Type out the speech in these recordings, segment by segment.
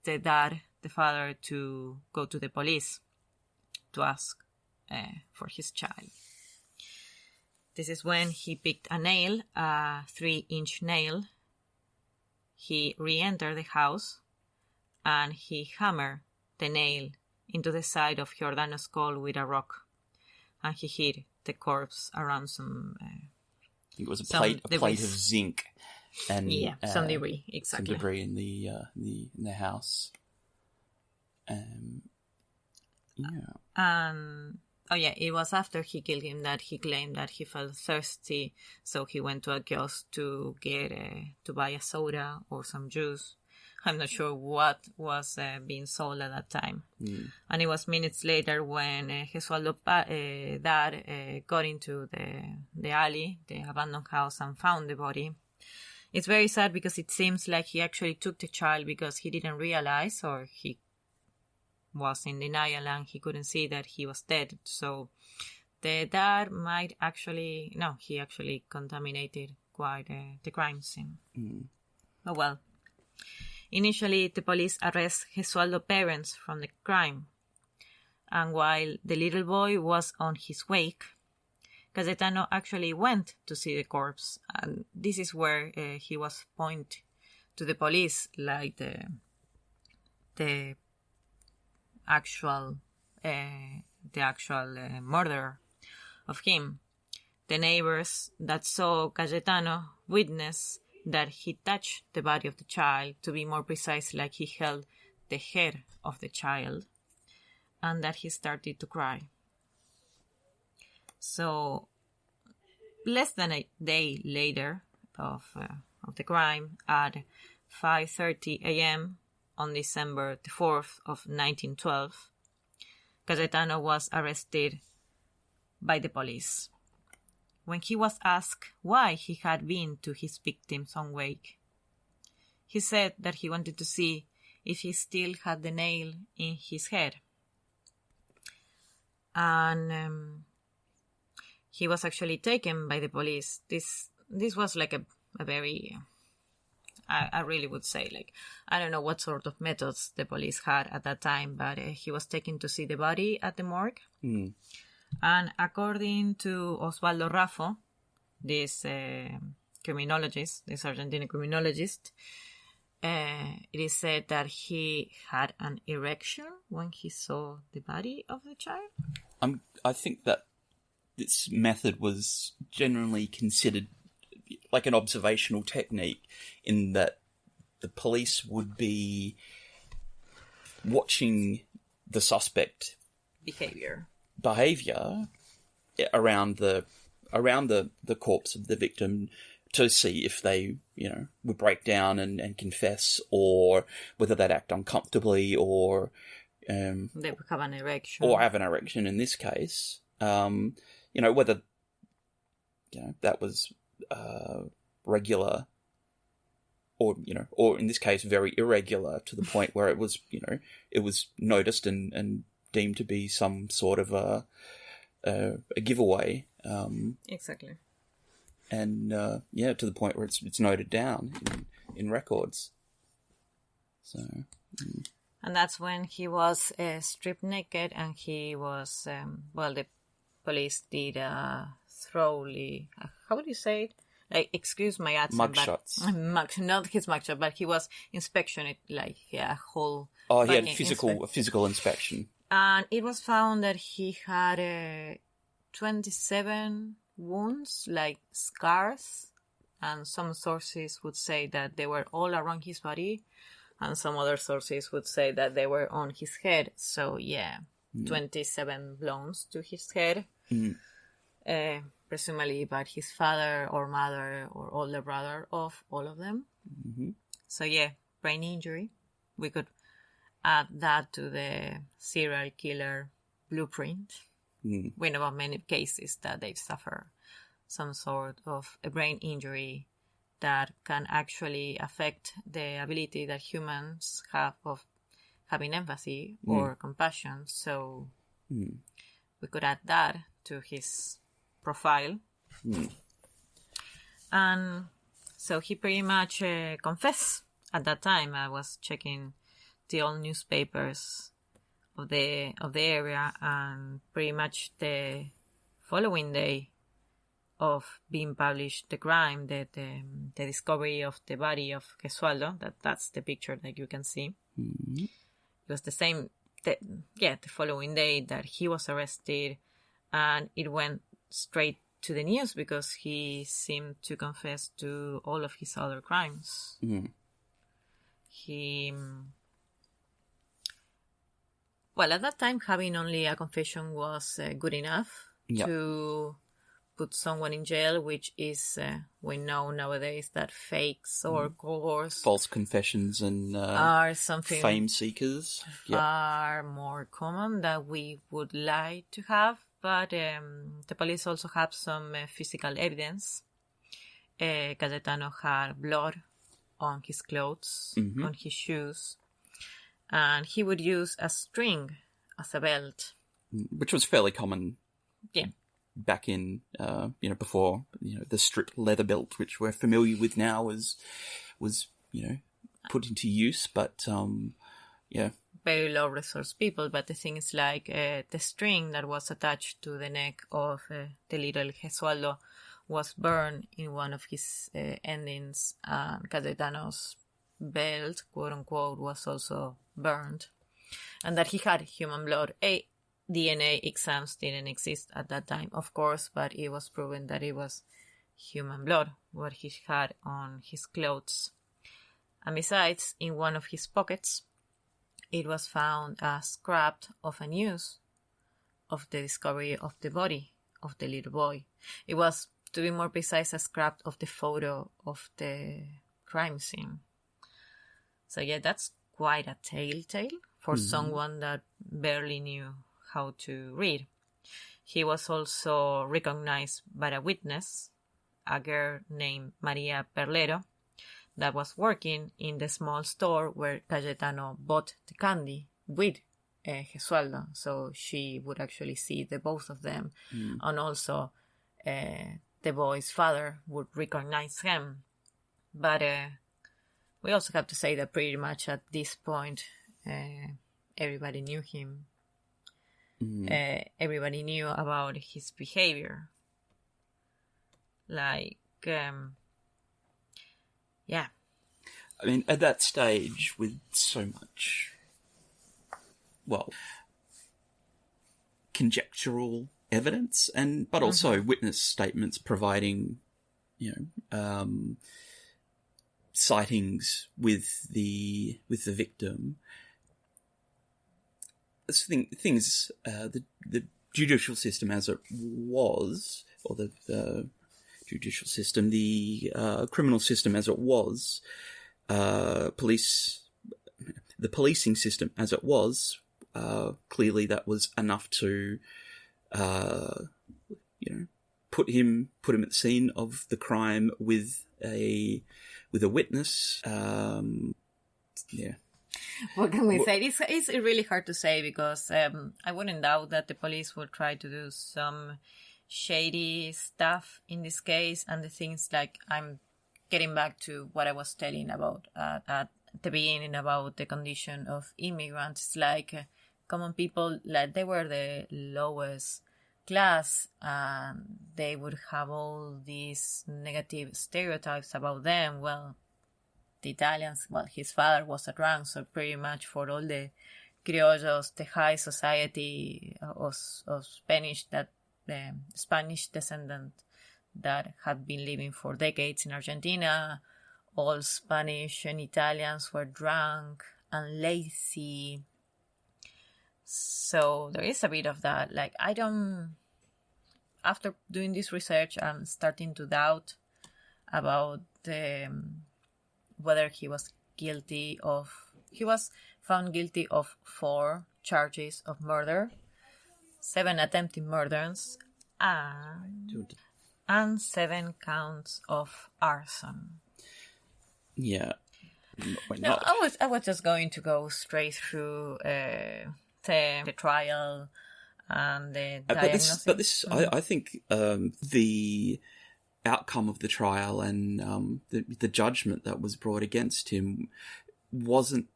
the father, to go to the police to ask for his child. This is when he picked a nail, a 3-inch nail. He re-entered the house and he hammered the nail into the side of Giordano's skull with a rock, and he hid the corpse around some... I think it was a plate of zinc, and some debris, exactly. Some debris in the house. It was after he killed him that he claimed that he felt thirsty, so he went to a kiosk to get to buy a soda or some juice. I'm not sure what was being sold at that time. And it was minutes later when Gesualdo's dad got into the alley, the abandoned house, and found the body. It's very sad because it seems like he actually took the child because he didn't realize, or he was in denial and he couldn't see that he was dead. So the dad might actually... No, he actually contaminated quite the crime scene. Oh well. Initially, the police arrest Gesualdo's parents from the crime. And while the little boy was on his wake, Cayetano actually went to see the corpse. And this is where he was pointed to the police like the actual murder of him. The neighbors that saw Cayetano witnessed that he touched the body of the child, to be more precise, like he held the head of the child, and that he started to cry. So, less than a day later of the crime, at 5:30 a.m. on December the 4th of 1912, Cayetano was arrested by the police. When he was asked why he had been to his victim's own wake, he said that he wanted to see if he still had the nail in his head. And he was actually taken by the police. This was like a very... I really would say, like, I don't know what sort of methods the police had at that time, but he was taken to see the body at the morgue. And according to Osvaldo Raffo, this criminologist, this Argentine criminologist, it is said that he had an erection when he saw the body of the child. I think that this method was generally considered like an observational technique, in that the police would be watching the suspect behavior around the corpse of the victim to see if they, would break down and confess, or whether they'd act uncomfortably, or they would have an erection, or have an erection in this case. Whether that was regular, or in this case very irregular, to the point where it was it was noticed and deemed to be some sort of a giveaway. Exactly. And to the point where it's noted down in records. So. And that's when he was stripped naked, and he was the police did thoroughly. How would you say it? Like, excuse my accent. Mugshots. Not his mugshot, but he was inspected, like a whole. Oh, he had a physical inspection. And it was found that he had 27 wounds, like scars, and some sources would say that they were all around his body, and some other sources would say that they were on his head. So 27 blows to his head, presumably by his father or mother or older brother of all of them. So brain injury. We could add that to the serial killer blueprint. We know of many cases that they've suffered some sort of a brain injury that can actually affect the ability that humans have of having empathy or compassion. So we could add that to his profile. And so he pretty much confessed at that time. I was checking the old newspapers of the area, and pretty much the following day of being published, the crime, the discovery of the body of Gesualdo, that's the picture that you can see. Mm-hmm. It was the same, the following day that he was arrested, and it went straight to the news because he seemed to confess to all of his other crimes. Mm-hmm. Well, at that time, having only a confession was good enough to put someone in jail, which is, we know nowadays that fakes or coerce, false confessions and are something fame seekers are more common that we would like to have. But the police also have some physical evidence. Cayetano had blood on his clothes, on his shoes, and he would use a string as a belt, which was fairly common. Yeah. Back in, before, the strip leather belt, which we're familiar with now, was put into use. But, very low resource people. But the thing is, like, the string that was attached to the neck of the little Gesualdo was burned in one of his endings, and Cayetano's belt, quote unquote, was also burned, and that he had human blood. DNA exams didn't exist at that time, of course, but it was proven that it was human blood, what he had on his clothes. And besides, in one of his pockets, it was found a scrap of a news of the discovery of the body of the little boy. It was, to be more precise, a scrap of the photo of the crime scene. So yeah, that's quite a telltale for someone that barely knew how to read. He was also recognized by a witness, a girl named Maria Perlero, that was working in the small store where Cayetano bought the candy with Gesualdo. So she would actually see the both of them. And also the boy's father would recognize him. But we also have to say that pretty much at this point, everybody knew him. Everybody knew about his behavior. Like, yeah. I mean, at that stage, with so much, conjectural evidence, but also witness statements providing, sightings with the victim. Things, the judicial system as it was, or the judicial system, the criminal system as it was, the policing system as it was, clearly that was enough to, put him at the scene of the crime with a witness. What can we say? It's really hard to say because I wouldn't doubt that the police will try to do some shady stuff in this case. And the things, like, I'm getting back to what I was telling about at the beginning about the condition of immigrants. Like, common people, like, they were the lowest class, and they would have all these negative stereotypes about them. Well, the Italians, his father was a drunk, so pretty much for all the criollos, the high society of Spanish, that Spanish descendant that had been living for decades in Argentina, all Spanish and Italians were drunk and lazy. So there is a bit of that. Like, after doing this research, I'm starting to doubt about whether he was found guilty of 4 charges of murder, 7 attempted murders, and 7 counts of arson. Yeah. No, I was just going to go straight through the trial and the diagnosis. I think the outcome of the trial and the judgment that was brought against him wasn't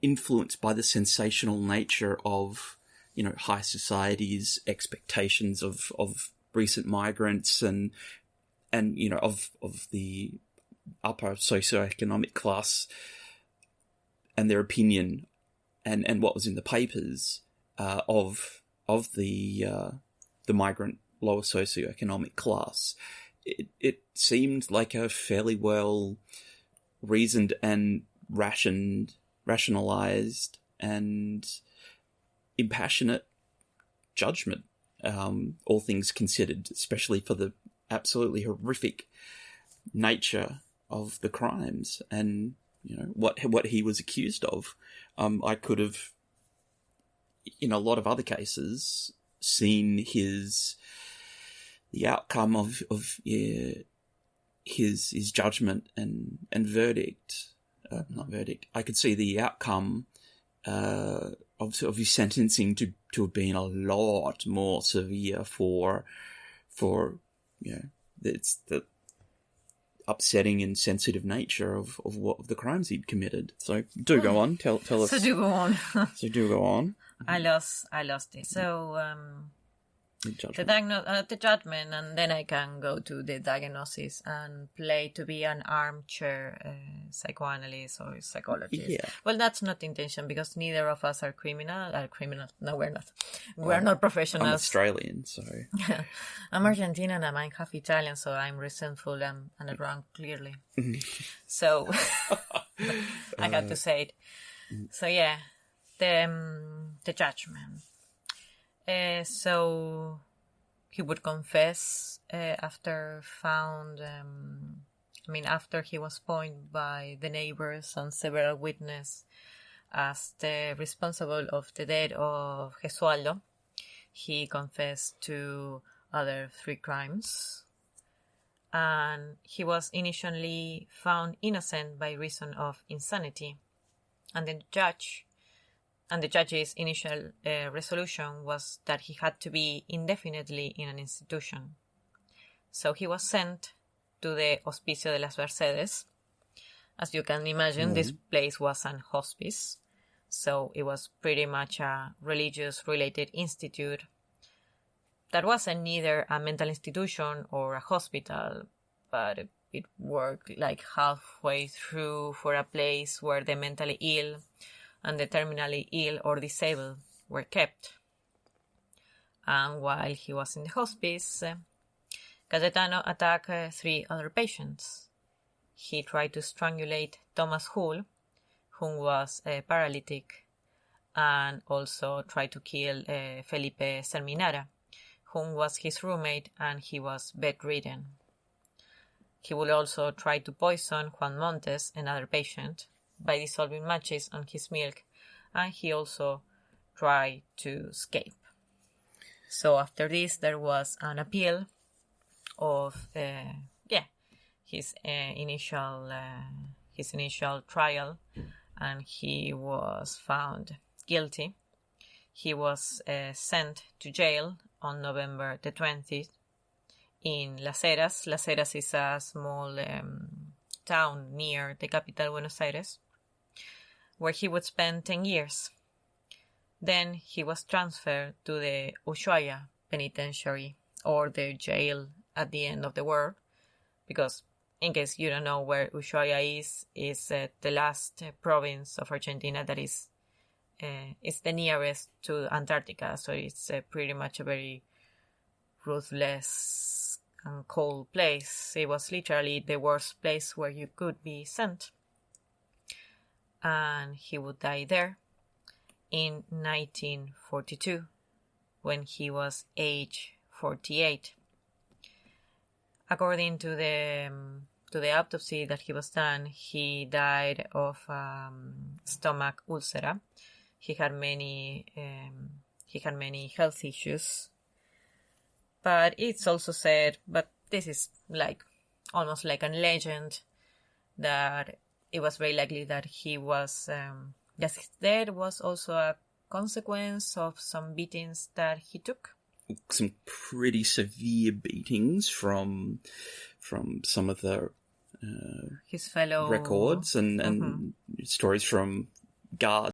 influenced by the sensational nature of, high society's expectations of recent migrants and of the upper socioeconomic class and their opinion and what was in the papers of the migrant lower socioeconomic class. It seemed like a fairly well reasoned and rationalized and impassionate judgment, all things considered, especially for the absolutely horrific nature of the crimes and what he was accused of. I could have, in a lot of other cases, seen the outcome of his judgment and verdict. Not verdict. I could see the outcome of his sentencing to have been a lot more severe for it's the upsetting and sensitive nature of the crimes he'd committed. So go on. Tell us. So do go on. So do go on. I lost it. So the judgment, and then I can go to the diagnosis and play to be an armchair psychoanalyst or psychologist. Yeah. Well, that's not the intention because neither of us are criminals. No, we're not. We're not professionals. I'm Australian, so I'm Argentinian and I'm half Italian, so I'm resentful and drunk clearly. So I had to say it. So yeah, the judgment. So he would confess after he was pointed by the neighbors and several witnesses as the responsible of the death of Gesualdo. He confessed to other 3 crimes, and he was initially found innocent by reason of insanity, and the judge's initial resolution was that he had to be indefinitely in an institution. So he was sent to the Hospicio de las Mercedes. As you can imagine, this place was an hospice. So it was pretty much a religious-related institute that wasn't neither a mental institution or a hospital, but it worked like halfway through for a place where the mentally ill and the terminally ill or disabled were kept. And while he was in the hospice, Cayetano attacked 3 other patients. He tried to strangulate Thomas Hull, who was paralytic, and also tried to kill Felipe Serminara, who was his roommate and he was bedridden. He would also try to poison Juan Montes, another patient, by dissolving matches on his milk, and he also tried to escape. So after this, there was an appeal of his initial trial, and he was found guilty. He was sent to jail on November the 20th in Las Heras. Las Heras is a small town near the capital, Buenos Aires, where he would spend 10 years. Then he was transferred to the Ushuaia Penitentiary, or the jail at the end of the world, because in case you don't know where Ushuaia is the last province of Argentina that is the nearest to Antarctica, so it's pretty much a very ruthless and cold place. It was literally the worst place where you could be sent. And he would die there in 1942 when he was age 48. According to the autopsy that he was done, he died of stomach ulcer. He had many health issues, but it's also said, but this is like almost like a legend, that it was very likely that he was that his death was also a consequence of some beatings that he took. Some pretty severe beatings from some of the his fellow records and stories from guard